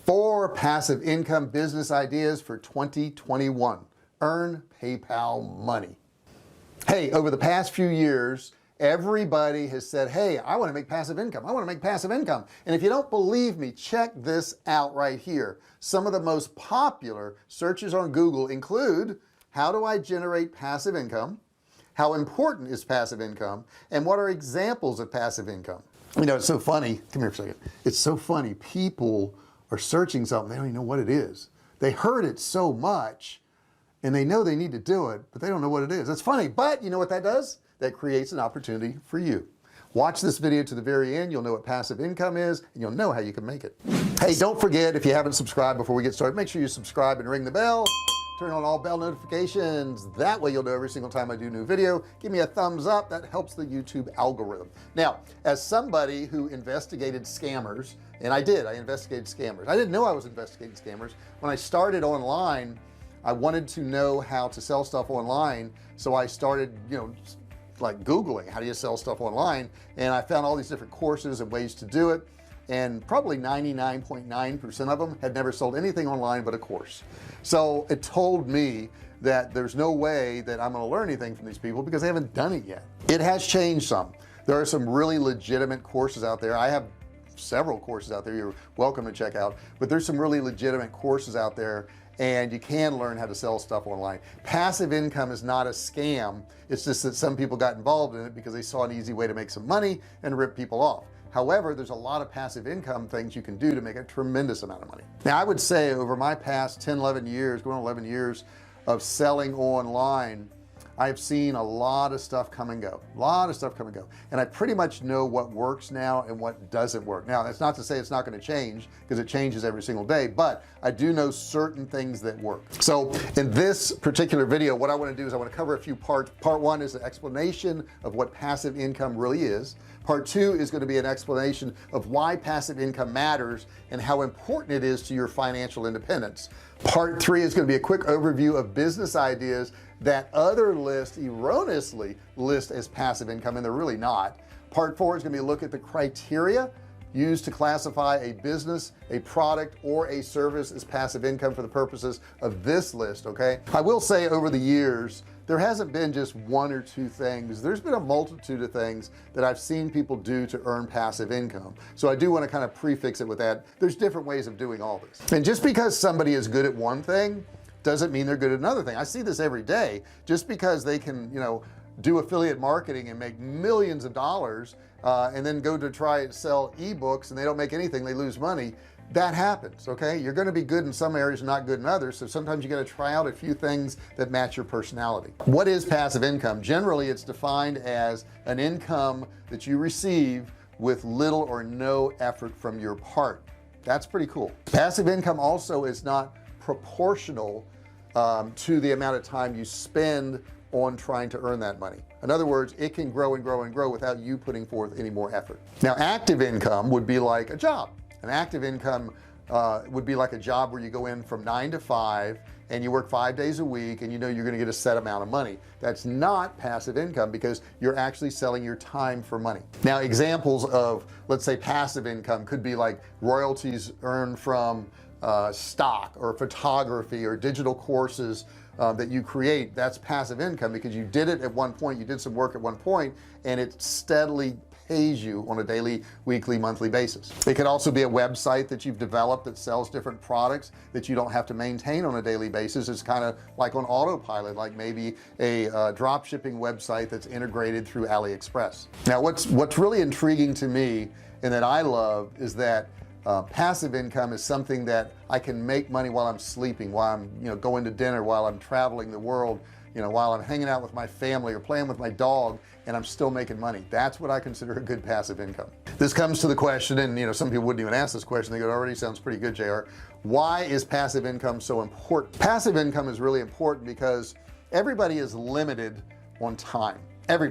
4 passive income business ideas for 2021. Earn PayPal money. Hey, over the past few years, everybody has said, hey, I want to make passive income. I want to make passive income. And if you don't believe me, check this out right here. Some of the most popular searches on Google include, how do I generate passive income? How important is passive income? And what are examples of passive income? You know, it's so funny. Come here for a second. It's so funny. People are searching something. They don't even know what it is. They heard it so much and they know they need to do it, but they don't know what it is. It's funny, but you know what that does? That creates an opportunity for you. Watch this video to the very end. You'll know what passive income is and you'll know how you can make it. Hey, don't forget, if you haven't subscribed before we get started, make sure you subscribe and ring the bell. Turn on all bell notifications. That way you'll know every single time I do a new video. Give me a thumbs up. That helps the YouTube algorithm. Now, as somebody who investigated scammers, and I investigated scammers. I didn't know I was investigating scammers. When I started online, I wanted to know how to sell stuff online. So I started, like Googling, how do you sell stuff online? And I found all these different courses and ways to do it. And probably 99.9% of them had never sold anything online but a course. So it told me that there's no way that I'm going to learn anything from these people because they haven't done it yet. It has changed some. There are some really legitimate courses out there. I have several courses out there you're welcome to check out, but there's some really legitimate courses out there and you can learn how to sell stuff online. Passive income is not a scam. It's just that some people got involved in it because they saw an easy way to make some money and rip people off. However, there's a lot of passive income things you can do to make a tremendous amount of money. Now I would say over my past 10-11 years, going on 11 years of selling online, I've seen a lot of stuff come and go, and I pretty much know what works now and what doesn't work. Now that's not to say it's not going to change, because it changes every single day, but I do know certain things that work. So in this particular video, what I want to do is I want to cover a few parts. Part 1 is the explanation of what passive income really is. Part 2 is going to be an explanation of why passive income matters and how important it is to your financial independence. Part 3 is going to be a quick overview of business ideas that other lists erroneously list as passive income, and they're really not. Part 4 is going to be a look at the criteria used to classify a business, a product, or a service as passive income for the purposes of this list. Okay, I will say over the years there hasn't been just 1 or 2 things. There's been a multitude of things that I've seen people do to earn passive income. So I do want to kind of prefix it with that. There's different ways of doing all this, and just because somebody is good at one thing doesn't mean they're good at another thing. I see this every day. Just because they can do affiliate marketing and make millions of dollars and then go to try and sell ebooks and they don't make anything, they lose money. That happens. Okay, you're going to be good in some areas and not good in others, so sometimes you got to try out a few things that match your personality. What is passive income? Generally it's defined as an income that you receive with little or no effort from your part. That's pretty cool. Passive income also is not proportional to the amount of time you spend on trying to earn that money. In other words, it can grow and grow and grow without you putting forth any more effort. Now active income would be like a job. An active income would be like a job where you go in from 9 to 5 and you work 5 days a week and you know you're going to get a set amount of money. That's not passive income because you're actually selling your time for money. Now examples of, let's say, passive income could be like royalties earned from stock or photography or digital courses that you create. That's passive income because you did it at one point, you did some work at one point, and it steadily pays you on a daily, weekly, monthly basis. It could also be a website that you've developed that sells different products that you don't have to maintain on a daily basis. It's kind of like on autopilot, like maybe a drop shipping website that's integrated through AliExpress. Now what's really intriguing to me and that I love is that passive income is something that I can make money while I'm sleeping, while I'm going to dinner, while I'm traveling the world, while I'm hanging out with my family or playing with my dog, and I'm still making money. That's what I consider a good passive income. This comes to the question, and some people wouldn't even ask this question. They go, it already sounds pretty good, JR. Why is passive income so important? Passive income is really important because everybody is limited on time. Every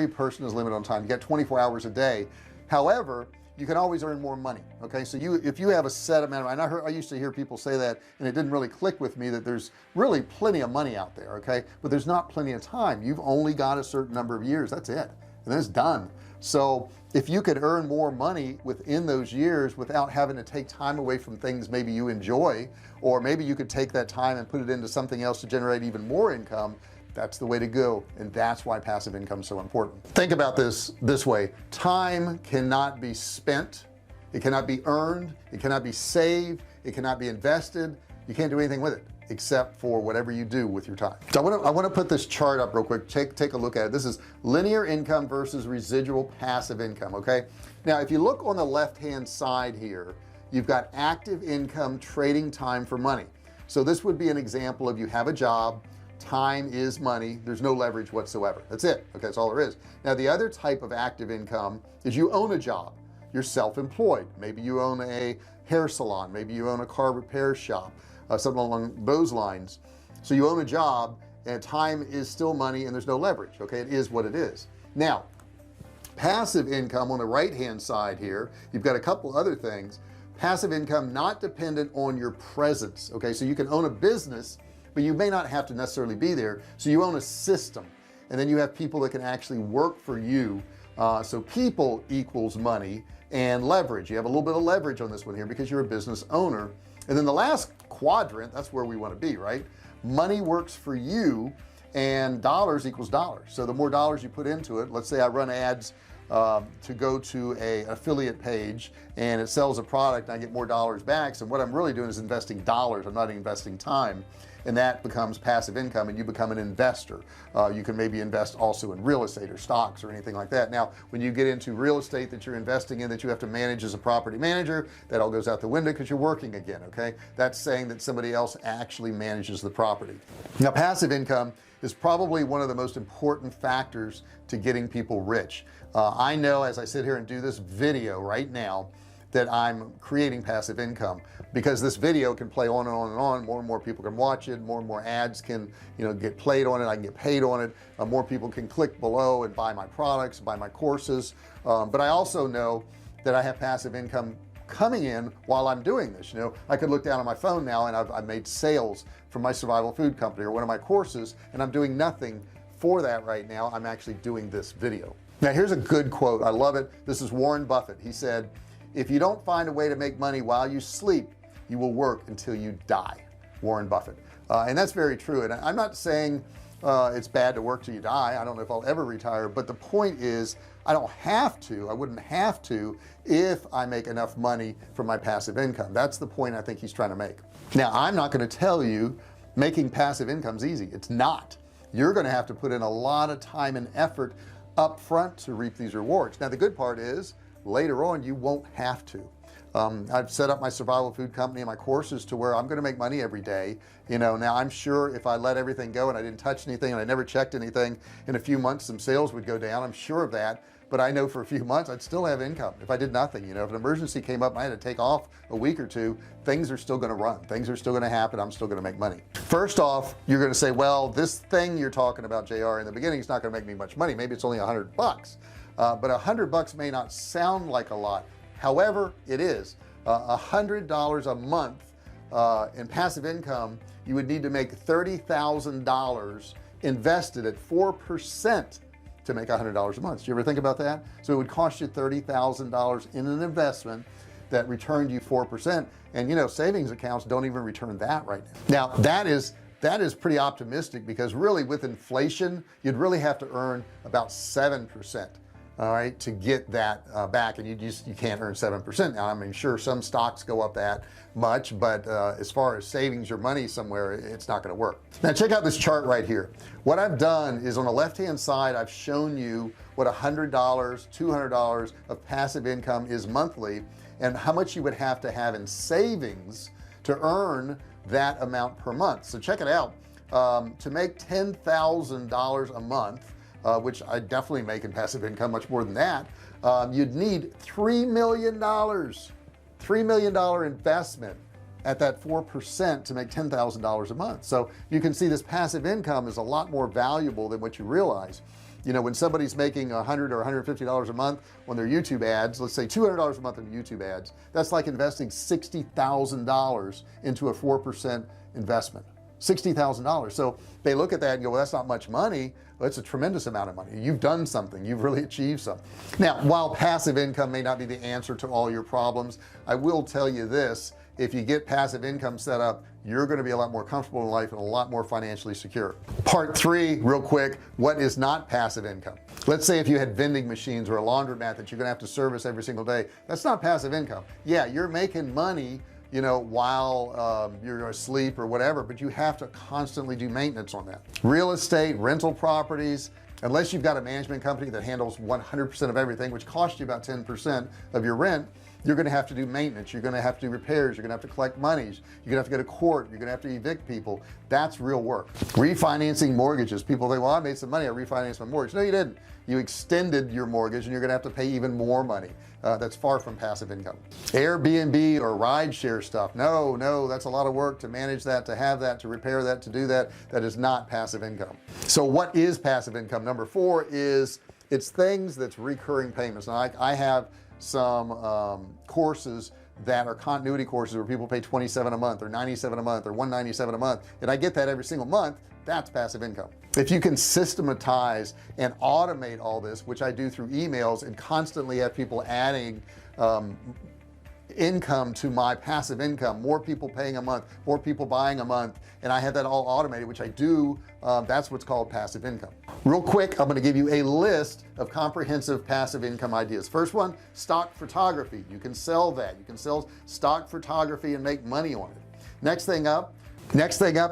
person is limited on time. You got 24 hours a day. However, you can always earn more money. Okay, so if you have a set amount of, I used to hear people say that and it didn't really click with me that there's really plenty of money out there. Okay, but there's not plenty of time. You've only got a certain number of years, that's it, and then it's done. So if you could earn more money within those years without having to take time away from things maybe you enjoy, or maybe you could take that time and put it into something else to generate even more income, that's the way to go. And that's why passive income is so important. Think about this way: time cannot be spent, it cannot be earned, it cannot be saved, it cannot be invested. You can't do anything with it except for whatever you do with your time. So I want to put this chart up real quick. Take a look at it. This is linear income versus residual passive income. Okay, now if you look on the left hand side here, you've got active income trading time for money. So this would be an example of, you have a job, time is money, there's no leverage whatsoever, that's it. Okay, that's all there is. Now the other type of active income is you own a job, you're self-employed. Maybe you own a hair salon, maybe you own a car repair shop, something along those lines. So you own a job and time is still money and there's no leverage. Okay, it is what it is. Now passive income on the right hand side here, you've got a couple other things. Passive income not dependent on your presence. Okay, so you can own a business but you may not have to necessarily be there. So you own a system, and then you have people that can actually work for you. So people equals money and leverage. You have a little bit of leverage on this one here because you're a business owner. And then the last quadrant, that's where we want to be, right? Money works for you and dollars equals dollars. So the more dollars you put into it, let's say I run ads to go to a affiliate page and it sells a product and I get more dollars back. So what I'm really doing is investing dollars. I'm not investing time, and that becomes passive income, and you become an investor. You can maybe invest also in real estate or stocks or anything like that. Now when you get into real estate that you're investing in, that you have to manage as a property manager, that all goes out the window because you're working again. Okay, that's saying that somebody else actually manages the property. Now passive income is probably one of the most important factors to getting people rich. I know as I sit here and do this video right now that I'm creating passive income because this video can play on and on and on. More and more people can watch it, more and more ads can, get played on it. I can get paid on it. More people can click below and buy my products, buy my courses. But I also know that I have passive income coming in while I'm doing this. I could look down on my phone now and I've made sales from my survival food company or one of my courses, and I'm doing nothing for that right now. I'm actually doing this video. Now here's a good quote. I love it. This is Warren Buffett. He said, if you don't find a way to make money while you sleep, you will work until you die. Warren Buffett. And that's very true. And I'm not saying it's bad to work till you die. I don't know if I'll ever retire, but the point is I don't have to. I wouldn't have to if I make enough money from my passive income. That's the point I think he's trying to make. Now I'm not going to tell you making passive income is easy. It's not. You're going to have to put in a lot of time and effort up front to reap these rewards. Now the good part is later on you won't have to. I've set up my survival food company and my courses to where I'm going to make money every day. Now I'm sure if I let everything go and I didn't touch anything and I never checked anything, in a few months some sales would go down. I'm sure of that, but I know for a few months I'd still have income if I did nothing. If an emergency came up and I had to take off a week or two, things are still going to run, things are still going to happen. I'm still going to make money. First off, you're going to say, well, this thing you're talking about, JR, in the beginning is not going to make me much money. Maybe it's only $100, but $100 may not sound like a lot. However, it is $100 a month in passive income. You would need to make $30,000 invested at 4% to make $100 a month. Do you ever think about that? So it would cost you $30,000 in an investment that returned you 4%, and savings accounts don't even return that right now. Now that is pretty optimistic, because really with inflation you'd really have to earn about 7%, all right, to get that back, and you can't earn 7% now. I mean, sure, some stocks go up that much, but as far as savings your money somewhere, it's not going to work. Now check out this chart right here. What I've done is on the left hand side I've shown you what $100 $200 of passive income is monthly, and how much you would have to have in savings to earn that amount per month. So check it out. To make $10,000 a month, which I definitely make in passive income much more than that, you'd need $3 million $3 million investment at that 4% to make $10,000 a month. So you can see this passive income is a lot more valuable than what you realize. When somebody's making $100 or $150 a month on their YouTube ads, let's say $200 a month on YouTube ads, that's like investing $60,000 into a 4% investment. $60,000. So they look at that and go, well, that's not much money. Well, it's a tremendous amount of money. You've done something, you've really achieved something. Now, while passive income may not be the answer to all your problems, I will tell you this: if you get passive income set up, you're going to be a lot more comfortable in life and a lot more financially secure. Part 3, real quick: what is not passive income? Let's say if you had vending machines or a laundromat that you're going to have to service every single day. That's not passive income. Yeah, you're making money, you know, while you're asleep or whatever, but you have to constantly do maintenance on that. Real estate, rental properties, unless you've got a management company that handles 100% of everything, which costs you about 10% of your rent, you're going to have to do maintenance, you're going to have to do repairs, you're going to have to collect monies, you're going to have to go to court, you're going to have to evict people. That's real work. Refinancing mortgages. People think, well, I made some money, I refinanced my mortgage. No, you didn't. You extended your mortgage and you're going to have to pay even more money. That's far from passive income. Airbnb or rideshare stuff, no, that's a lot of work to manage that, to have that, to repair that, to do that. That is not passive income. So what is passive income? Number 4 is, it's things that's recurring payments. Now I have some courses that are continuity courses where people pay $27 a month or $97 a month or $197 a month, and I get that every single month. That's passive income. If you can systematize and automate all this, which I do through emails, and constantly have people adding income to my passive income, more people paying a month, more people buying a month, and I have that all automated, which I do, that's what's called passive income. Real quick, I'm going to give you a list of comprehensive passive income ideas. First one, stock photography. You can sell that. You can sell stock photography and make money on it. Next thing up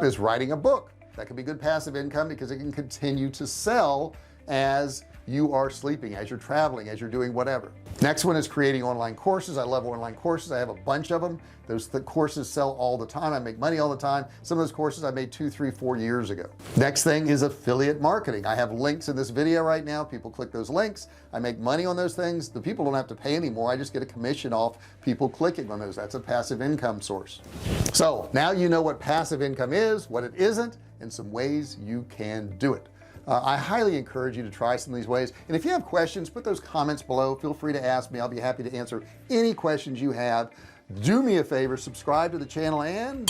is writing a book. That can be good passive income because it can continue to sell as you are sleeping, as you're traveling, as you're doing whatever. Next one is creating online courses. I love online courses. I have a bunch of them. Those courses sell all the time. I make money all the time. Some of those courses I made 2, 3, 4 years ago. Next thing is affiliate marketing. I have links in this video right now. People click those links. I make money on those things. The people don't have to pay anymore. I just get a commission off people clicking on those. That's a passive income source. So now you know what passive income is, what it isn't, and some ways you can do it. I highly encourage you to try some of these ways, and if you have questions, put those comments below. Feel free to ask me. I'll be happy to answer any questions you have. Do me a favor, subscribe to the channel and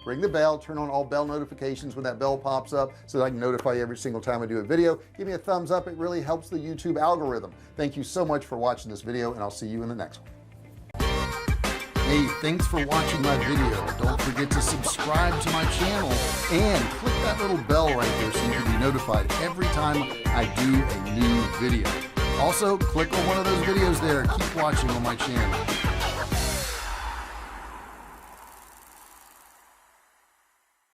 ring the bell, turn on all bell notifications when that bell pops up so that I can notify you every single time I do a video. Give me a thumbs up. It really helps the YouTube algorithm. Thank you so much for watching this video, and I'll see you in the next one. Hey, thanks for watching my video. Don't forget to subscribe to my channel and click that little bell right there so you can be notified every time I do a new video. Also, click on one of those videos there. Keep watching on my channel.